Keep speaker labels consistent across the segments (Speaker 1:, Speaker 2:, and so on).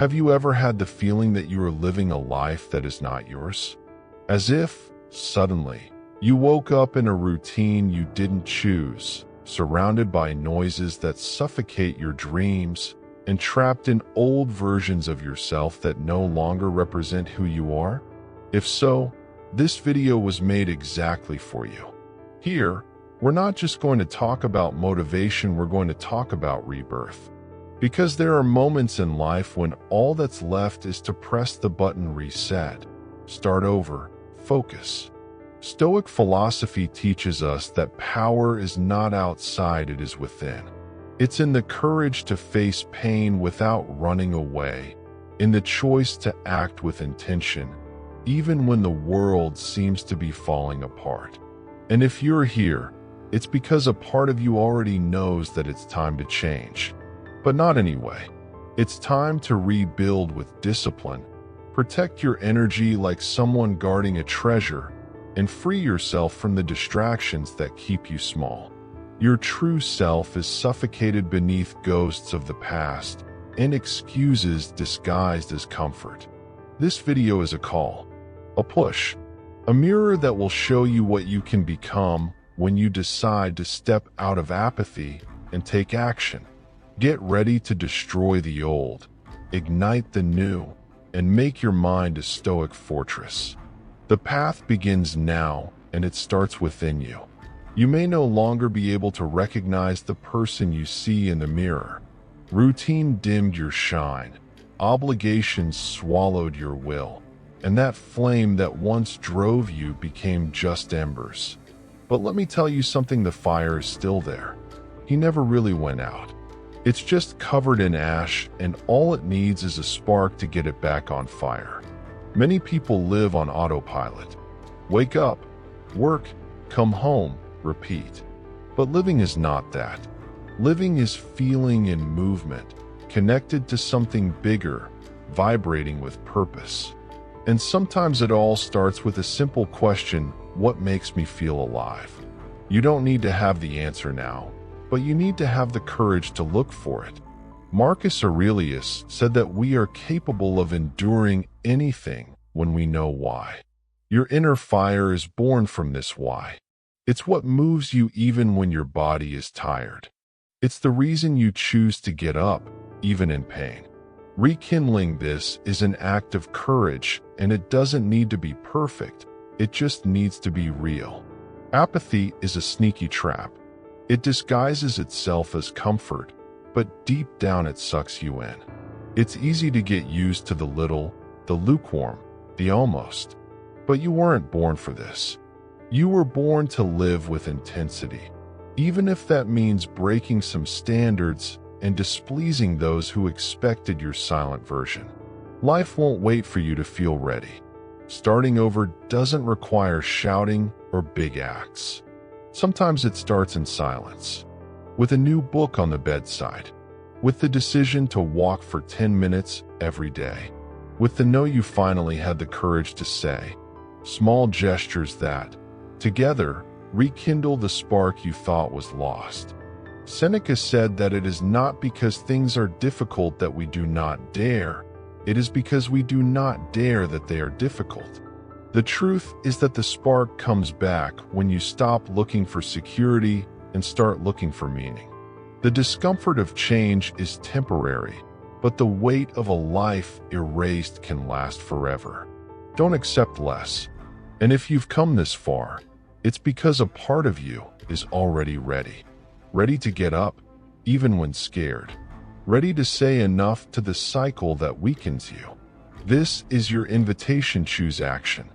Speaker 1: Have you ever had the feeling that you are living a life that is not yours? As if, suddenly, you woke up in a routine you didn't choose, surrounded by noises that suffocate your dreams, and trapped in old versions of yourself that no longer represent who you are? If so, this video was made exactly for you. Here, we're not just going to talk about motivation, we're going to talk about rebirth. Because there are moments in life when all that's left is to press the button reset, start over, focus. Stoic philosophy teaches us that power is not outside, it is within. It's in the courage to face pain without running away, in the choice to act with intention, even when the world seems to be falling apart. And if you're here, it's because a part of you already knows that it's time to change. But not anyway. It's time to rebuild with discipline, protect your energy like someone guarding a treasure, and free yourself from the distractions that keep you small. Your true self is suffocated beneath ghosts of the past and excuses disguised as comfort. This video is a call, a push, a mirror that will show you what you can become when you decide to step out of apathy and take action. Get ready to destroy the old, ignite the new, and make your mind a stoic fortress. The path begins now, and it starts within you. You may no longer be able to recognize the person you see in the mirror. Routine dimmed your shine, obligations swallowed your will, and that flame that once drove you became just embers. But let me tell you something, the fire is still there. He never really went out. It's just covered in ash, and all it needs is a spark to get it back on fire. Many people live on autopilot. Wake up, work, come home, repeat. But living is not that. Living is feeling and movement, connected to something bigger, vibrating with purpose. And sometimes it all starts with a simple question: what makes me feel alive? You don't need to have the answer now, but you need to have the courage to look for it. Marcus Aurelius said that we are capable of enduring anything when we know why. Your inner fire is born from this why. It's what moves you even when your body is tired. It's the reason you choose to get up, even in pain. Rekindling this is an act of courage, and it doesn't need to be perfect. It just needs to be real. Apathy is a sneaky trap. It disguises itself as comfort, but deep down it sucks you in. It's easy to get used to the little, the lukewarm, the almost. But you weren't born for this. You were born to live with intensity, even if that means breaking some standards and displeasing those who expected your silent version. Life won't wait for you to feel ready. Starting over doesn't require shouting or big acts. Sometimes it starts in silence, with a new book on the bedside, with the decision to walk for 10 minutes every day, with the no you finally had the courage to say. Small gestures that, together, rekindle the spark you thought was lost. Seneca said that it is not because things are difficult that we do not dare. It is because we do not dare that they are difficult. The truth is that the spark comes back when you stop looking for security and start looking for meaning. The discomfort of change is temporary, but the weight of a life erased can last forever. Don't accept less. And if you've come this far, it's because a part of you is already ready. Ready to get up, even when scared. Ready to say enough to the cycle that weakens you. This is your invitation. Choose action.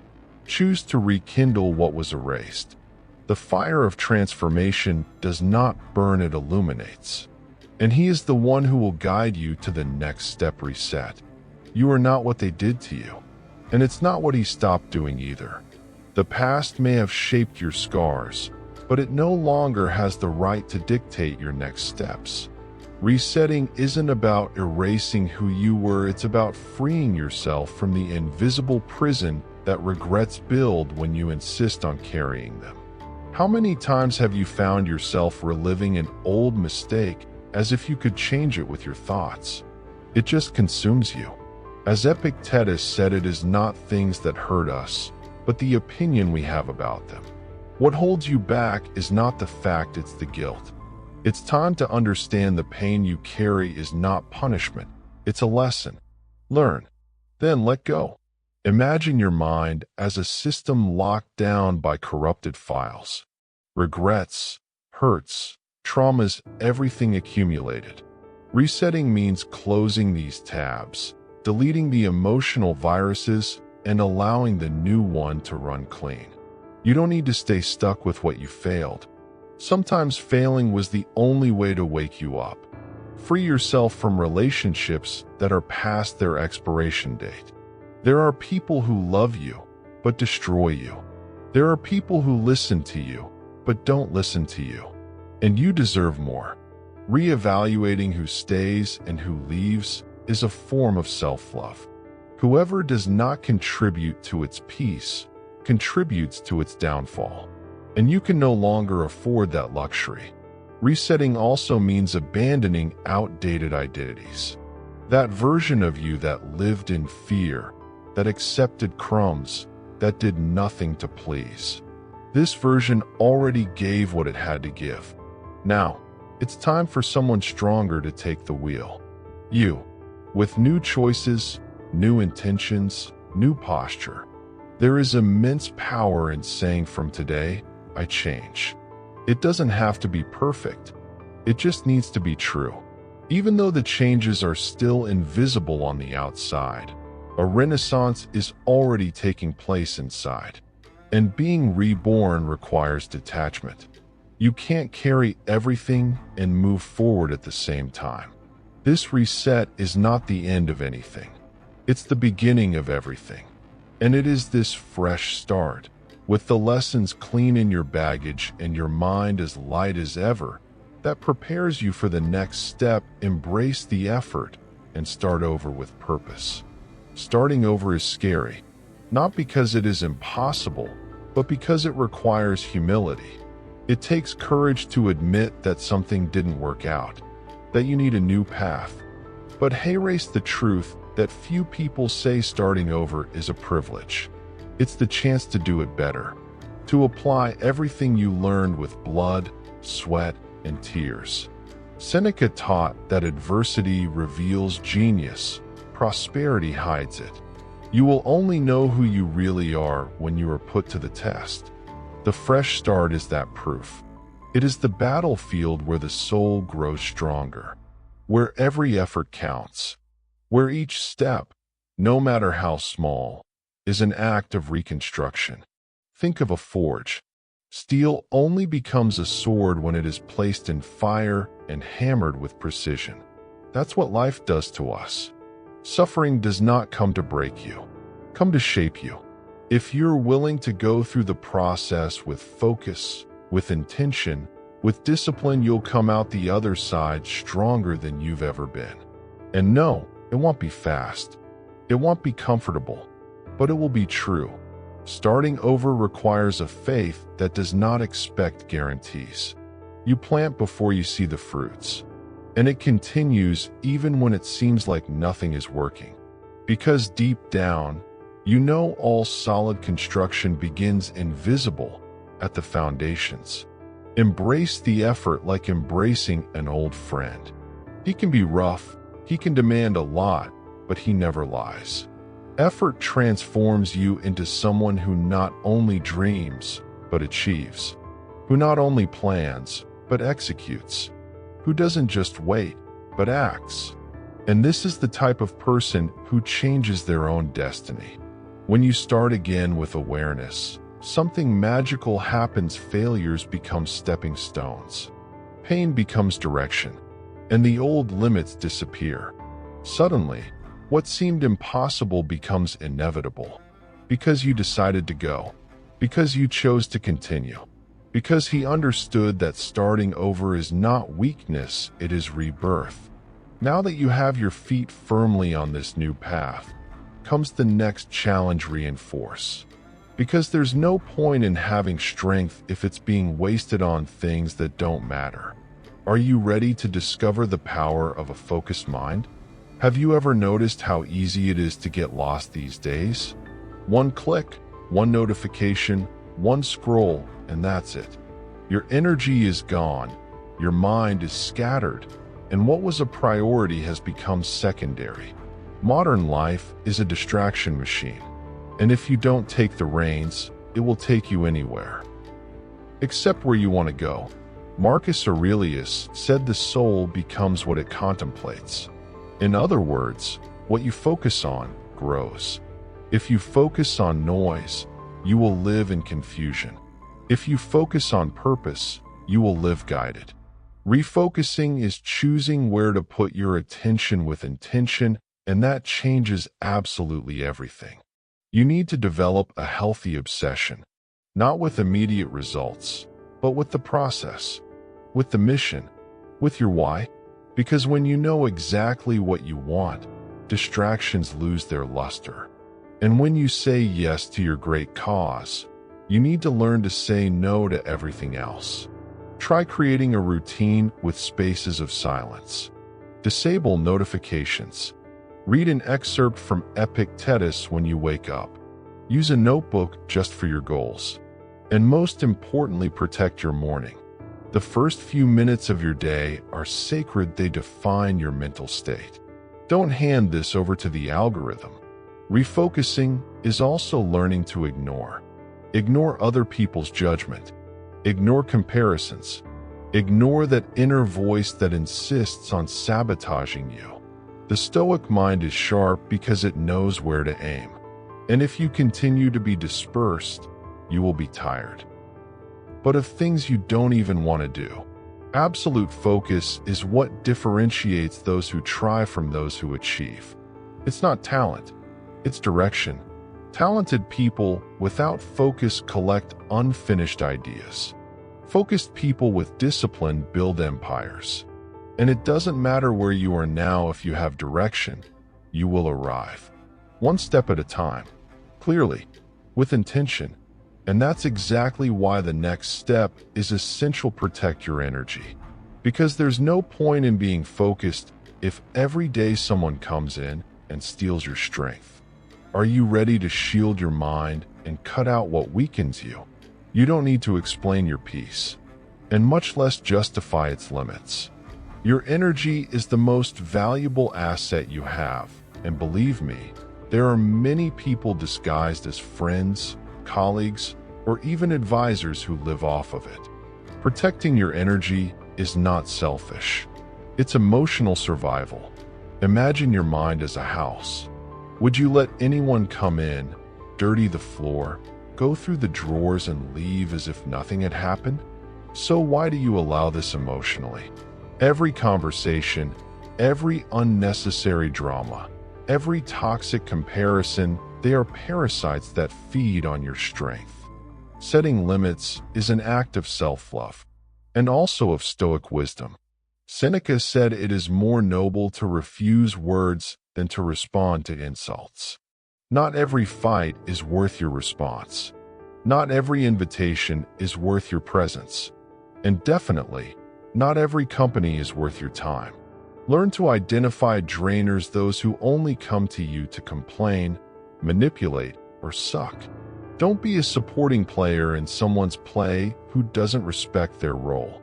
Speaker 1: Choose to rekindle what was erased. The fire of transformation does not burn, it illuminates. And he is the one who will guide you to the next step. Reset. You are not what they did to you. And it's not what he stopped doing either. The past may have shaped your scars, but it no longer has the right to dictate your next steps. Resetting isn't about erasing who you were, it's about freeing yourself from the invisible prison that regrets build when you insist on carrying them. How many times have you found yourself reliving an old mistake as if you could change it with your thoughts? It just consumes you. As Epictetus said, it is not things that hurt us, but the opinion we have about them. What holds you back is not the fact, it's the guilt. It's time to understand the pain you carry is not punishment, it's a lesson. Learn, then let go. Imagine your mind as a system locked down by corrupted files. Regrets, hurts, traumas, everything accumulated. Resetting means closing these tabs, deleting the emotional viruses, and allowing the new one to run clean. You don't need to stay stuck with what you failed. Sometimes failing was the only way to wake you up. Free yourself from relationships that are past their expiration date. There are people who love you, but destroy you. There are people who listen to you, but don't listen to you. And you deserve more. Reevaluating who stays and who leaves is a form of self-love. Whoever does not contribute to its peace contributes to its downfall. And you can no longer afford that luxury. Resetting also means abandoning outdated identities. That version of you that lived in fear, that accepted crumbs, that did nothing to please. This version already gave what it had to give. Now, it's time for someone stronger to take the wheel. You, with new choices, new intentions, new posture. There is immense power in saying from today, I change. It doesn't have to be perfect. It just needs to be true. Even though the changes are still invisible on the outside, a renaissance is already taking place inside. And being reborn requires detachment. You can't carry everything and move forward at the same time. This reset is not the end of anything. It's the beginning of everything. And it is this fresh start, with the lessons clean in your baggage and your mind as light as ever, that prepares you for the next step. Embrace the effort and start over with purpose. Starting over is scary, not because it is impossible, but because it requires humility. It takes courage to admit that something didn't work out, that you need a new path. But haste the truth that few people say starting over is a privilege. It's the chance to do it better, to apply everything you learned with blood, sweat, and tears. Seneca taught that adversity reveals genius, prosperity hides it. You will only know who you really are when you are put to the test. The fresh start is that proof. It is the battlefield where the soul grows stronger, where every effort counts, where each step, no matter how small, is an act of reconstruction. Think of a forge. Steel only becomes a sword when it is placed in fire and hammered with precision. That's what life does to us. Suffering does not come to break you, come to shape you. If you're willing to go through the process with focus, with intention, with discipline, you'll come out the other side stronger than you've ever been. And no, it won't be fast. It won't be comfortable, but it will be true. Starting over requires a faith that does not expect guarantees. You plant before you see the fruits, and it continues even when it seems like nothing is working. Because deep down, you know all solid construction begins invisible at the foundations. Embrace the effort like embracing an old friend. He can be rough, he can demand a lot, but he never lies. Effort transforms you into someone who not only dreams, but achieves, who not only plans, but executes, who doesn't just wait, but acts. And this is the type of person who changes their own destiny. When you start again with awareness, something magical happens. Failures become stepping stones. Pain becomes direction, and the old limits disappear. Suddenly, what seemed impossible becomes inevitable, because you decided to go, because you chose to continue, because he understood that starting over is not weakness, it is rebirth. Now that you have your feet firmly on this new path, comes the next challenge: reinforce. Because there's no point in having strength if it's being wasted on things that don't matter. Are you ready to discover the power of a focused mind? Have you ever noticed how easy it is to get lost these days? One click, one notification, one scroll, and that's it. Your energy is gone, your mind is scattered, and what was a priority has become secondary. Modern life is a distraction machine, and if you don't take the reins, it will take you anywhere, except where you want to go. Marcus Aurelius said the soul becomes what it contemplates. In other words, what you focus on grows. If you focus on noise, you will live in confusion. If you focus on purpose, you will live guided. Refocusing is choosing where to put your attention with intention, and that changes absolutely everything. You need to develop a healthy obsession, not with immediate results, but with the process, with the mission, with your why. Because when you know exactly what you want, distractions lose their luster. And when you say yes to your great cause, you need to learn to say no to everything else. Try creating a routine with spaces of silence. Disable notifications. Read an excerpt from Epictetus when you wake up. Use a notebook just for your goals. And most importantly, protect your morning. The first few minutes of your day are sacred. They define your mental state. Don't hand this over to the algorithm. Refocusing is also learning to ignore. Ignore other people's judgment. Ignore comparisons. Ignore that inner voice that insists on sabotaging you. The Stoic mind is sharp because it knows where to aim. And if you continue to be dispersed, you will be tired. But of things you don't even want to do. Absolute focus is what differentiates those who try from those who achieve. It's not talent, it's direction. Talented people without focus collect unfinished ideas. Focused people with discipline build empires. And it doesn't matter where you are now. If you have direction, you will arrive. One step at a time, clearly, with intention. And that's exactly why the next step is essential. Protect your energy. Because there's no point in being focused if every day someone comes in and steals your strength. Are you ready to shield your mind and cut out what weakens you? You don't need to explain your peace, and much less justify its limits. Your energy is the most valuable asset you have, and believe me, there are many people disguised as friends, colleagues, or even advisors who live off of it. Protecting your energy is not selfish. It's emotional survival. Imagine your mind as a house. Would you let anyone come in, dirty the floor, go through the drawers and leave as if nothing had happened? So why do you allow this emotionally? Every conversation, every unnecessary drama, every toxic comparison, they are parasites that feed on your strength. Setting limits is an act of self-love, and also of Stoic wisdom. Seneca said it is more noble to refuse words than to respond to insults. Not every fight is worth your response. Not every invitation is worth your presence. And definitely, not every company is worth your time. Learn to identify drainers, those who only come to you to complain, manipulate, or suck. Don't be a supporting player in someone's play who doesn't respect their role.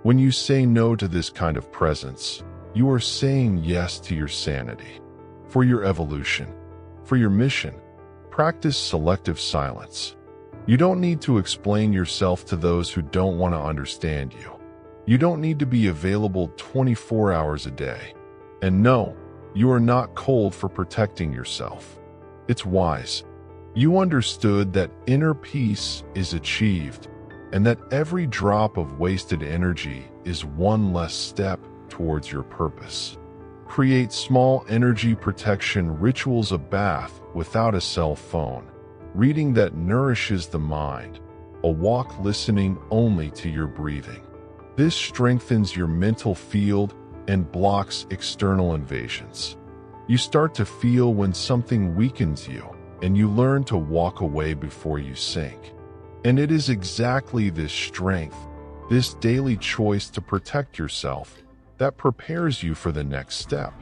Speaker 1: When you say no to this kind of presence, you are saying yes to your sanity. For your evolution, for your mission, practice selective silence. You don't need to explain yourself to those who don't want to understand you. You don't need to be available 24 hours a day. And no, you are not cold for protecting yourself. It's wise. You understood that inner peace is achieved, and that every drop of wasted energy is one less step towards your purpose. Create small energy protection rituals: a bath without a cell phone, reading that nourishes the mind, a walk listening only to your breathing. This strengthens your mental field and blocks external invasions. You start to feel when something weakens you, and you learn to walk away before you sink. And it is exactly this strength, this daily choice to protect yourself, that prepares you for the next step.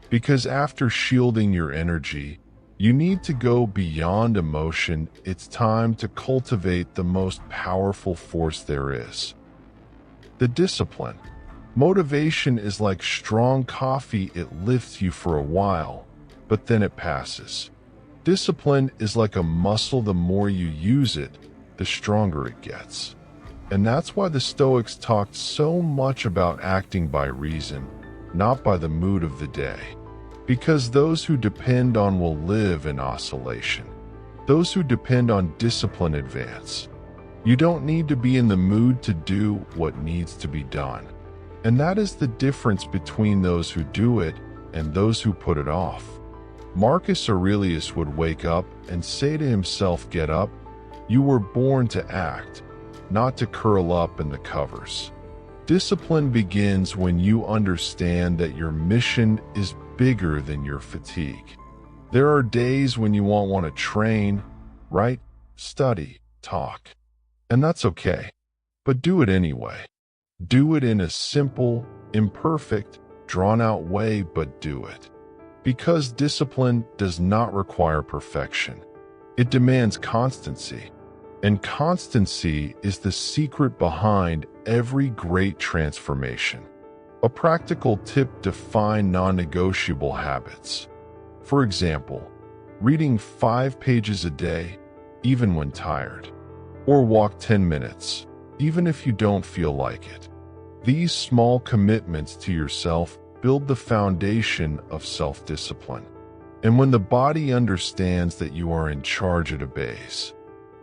Speaker 1: Because after shielding your energy, you need to go beyond emotion. It's time to cultivate the most powerful force there is: the discipline. Motivation is like strong coffee. It lifts you for a while, but then it passes. Discipline is like a muscle. The more you use it, the stronger it gets. And that's why the Stoics talked so much about acting by reason, not by the mood of the day. Because those who depend on will live in oscillation. Those who depend on discipline advance. You don't need to be in the mood to do what needs to be done. And that is the difference between those who do it and those who put it off. Marcus Aurelius would wake up and say to himself, "Get up. You were born to act, not to curl up in the covers." Discipline begins when you understand that your mission is bigger than your fatigue. There are days when you won't want to train, write, study, talk. And that's okay. But do it anyway. Do it in a simple, imperfect, drawn-out way, but do it. Because discipline does not require perfection. It demands constancy. And constancy is the secret behind every great transformation. A practical tip: define non-negotiable habits. For example, reading 5 pages a day, even when tired. Or walk 10 minutes, even if you don't feel like it. These small commitments to yourself build the foundation of self-discipline. And when the body understands that you are in charge, it obeys.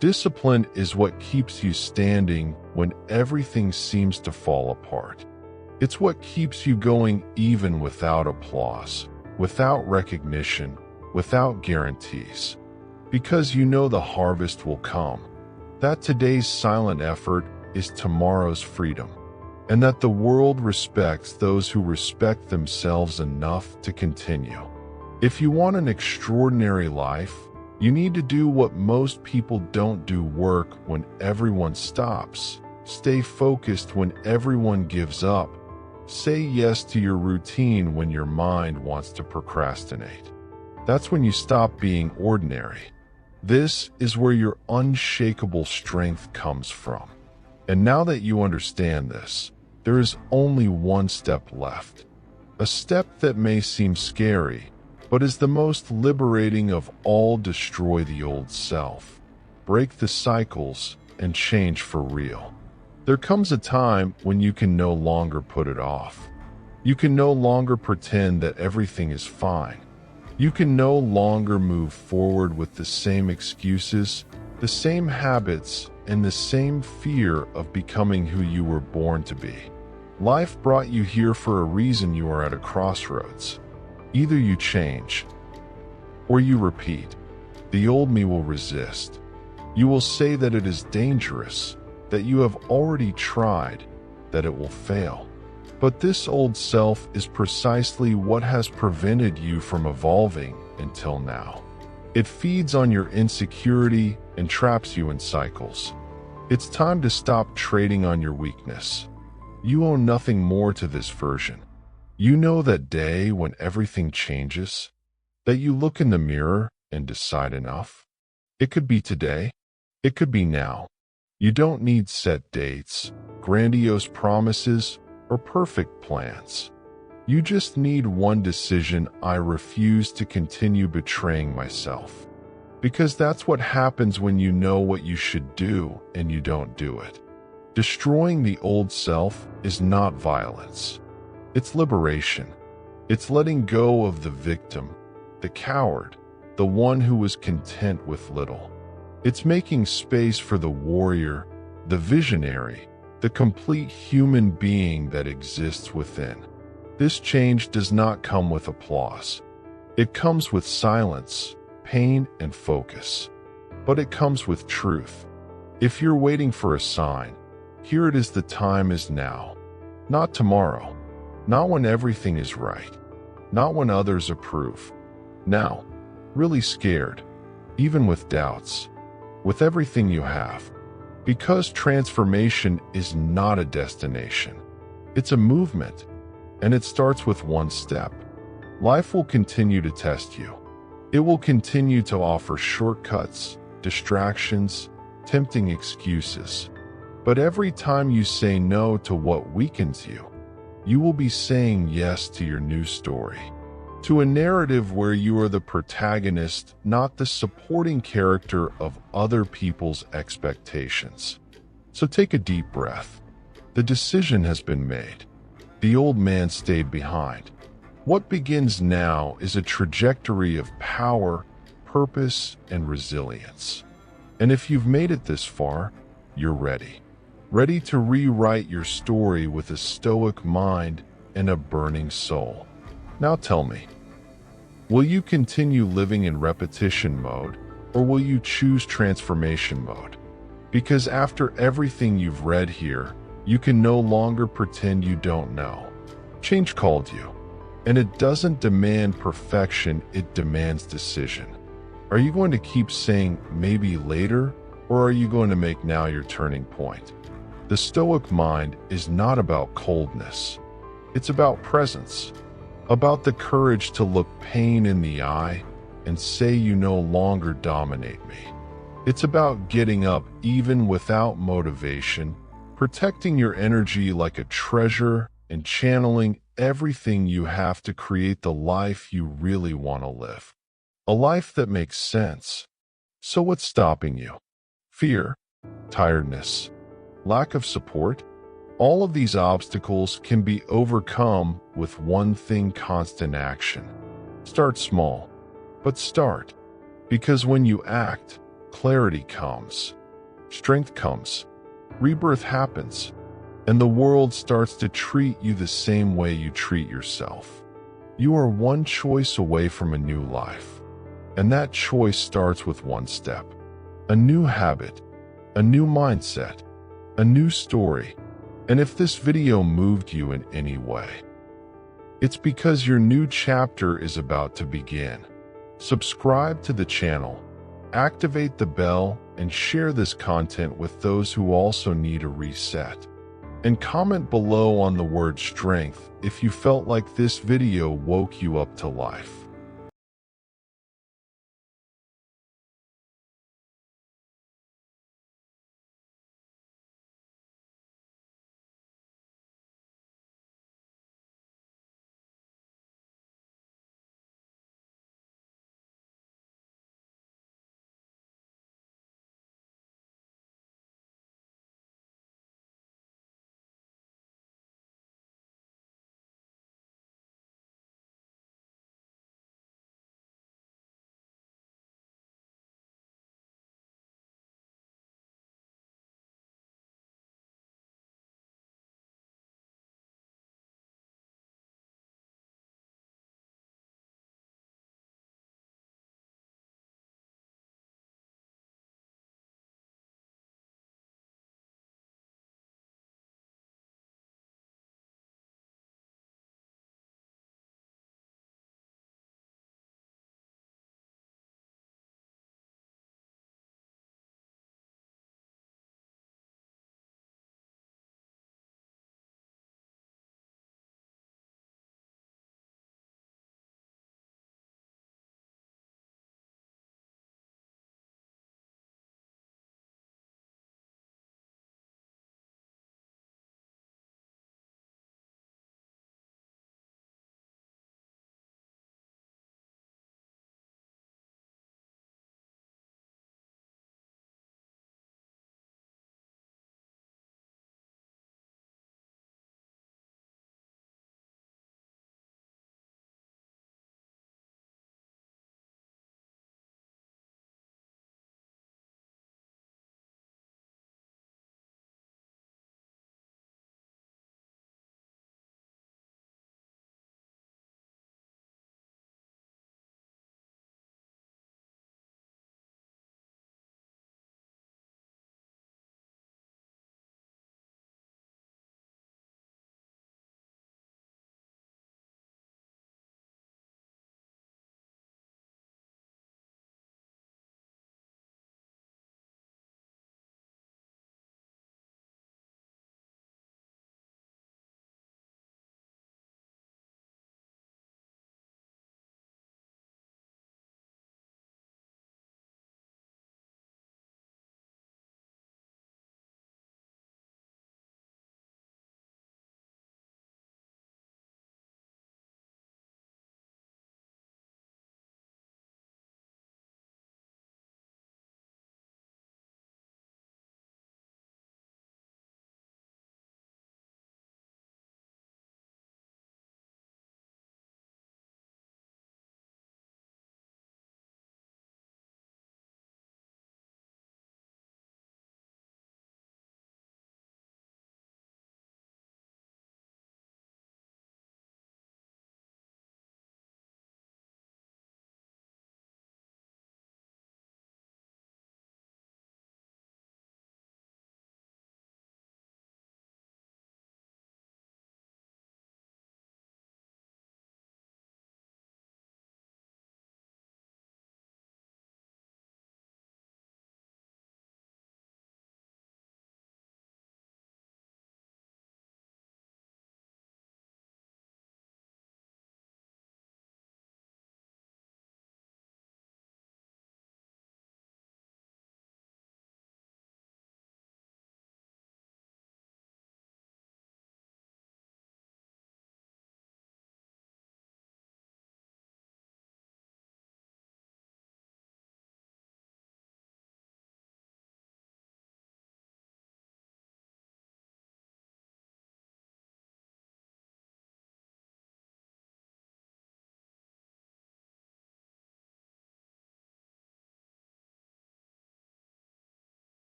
Speaker 1: Discipline is what keeps you standing when everything seems to fall apart. It's what keeps you going even without applause, without recognition, without guarantees. Because you know the harvest will come, that today's silent effort is tomorrow's freedom, and that the world respects those who respect themselves enough to continue. If you want an extraordinary life, you need to do what most people don't do: work when everyone stops, stay focused when everyone gives up, say yes to your routine when your mind wants to procrastinate. That's when you stop being ordinary. This is where your unshakable strength comes from. And now that you understand this, there is only one step left. A step that may seem scary, but is the most liberating of all: destroy the old self, break the cycles, and change for real. There comes a time when you can no longer put it off. You can no longer pretend that everything is fine. You can no longer move forward with the same excuses, the same habits, and the same fear of becoming who you were born to be. Life brought you here for a reason. You are at a crossroads. Either you change, or you repeat. The old me will resist. You will say that it is dangerous, that you have already tried, that it will fail. But this old self is precisely what has prevented you from evolving until now. It feeds on your insecurity and traps you in cycles. It's time to stop trading on your weakness. You owe nothing more to this version. You know that day when everything changes, that you look in the mirror and decide enough. It could be today. It could be now. You don't need set dates, grandiose promises, or perfect plans. You just need one decision: I refuse to continue betraying myself. Because that's what happens when you know what you should do and you don't do it. Destroying the old self is not violence. It's liberation. It's letting go of the victim, the coward, the one who was content with little. It's making space for the warrior, the visionary, the complete human being that exists within. This change does not come with applause. It comes with silence, pain, and focus. But it comes with truth. If you're waiting for a sign, here it is: the time is now. Not tomorrow. Not when everything is right. Not when others approve. Now. Really scared. Even with doubts. With everything you have. Because transformation is not a destination. It's a movement. And it starts with one step. Life will continue to test you. It will continue to offer shortcuts, distractions, tempting excuses. But every time you say no to what weakens you, you will be saying yes to your new story, to a narrative where you are the protagonist, not the supporting character of other people's expectations. So take a deep breath. The decision has been made. The old man stayed behind. What begins now is a trajectory of power, purpose, and resilience. And if you've made it this far, you're ready. Ready to rewrite your story with a stoic mind and a burning soul. Now tell me, will you continue living in repetition mode, or will you choose transformation mode? Because after everything you've read here, you can no longer pretend you don't know. Change called you, and it doesn't demand perfection, it demands decision. Are you going to keep saying maybe later, or are you going to make now your turning point? The Stoic mind is not about coldness. It's about presence, about the courage to look pain in the eye and say you no longer dominate me. It's about getting up even without motivation, protecting your energy like a treasure, and channeling everything you have to create the life you really want to live. A life that makes sense. So what's stopping you? Fear, tiredness, lack of support? All of these obstacles can be overcome with one thing: constant action. Start small, but start. Because when you act, clarity comes, strength comes, rebirth happens, and the world starts to treat you the same way you treat yourself. You are one choice away from a new life, and that choice starts with one step: a new habit, a new mindset, a new story. And if this video moved you in any way, it's because your new chapter is about to begin. Subscribe to the channel, activate the bell, and share this content with those who also need a reset. And comment below on the word strength if you felt like this video woke you up to life.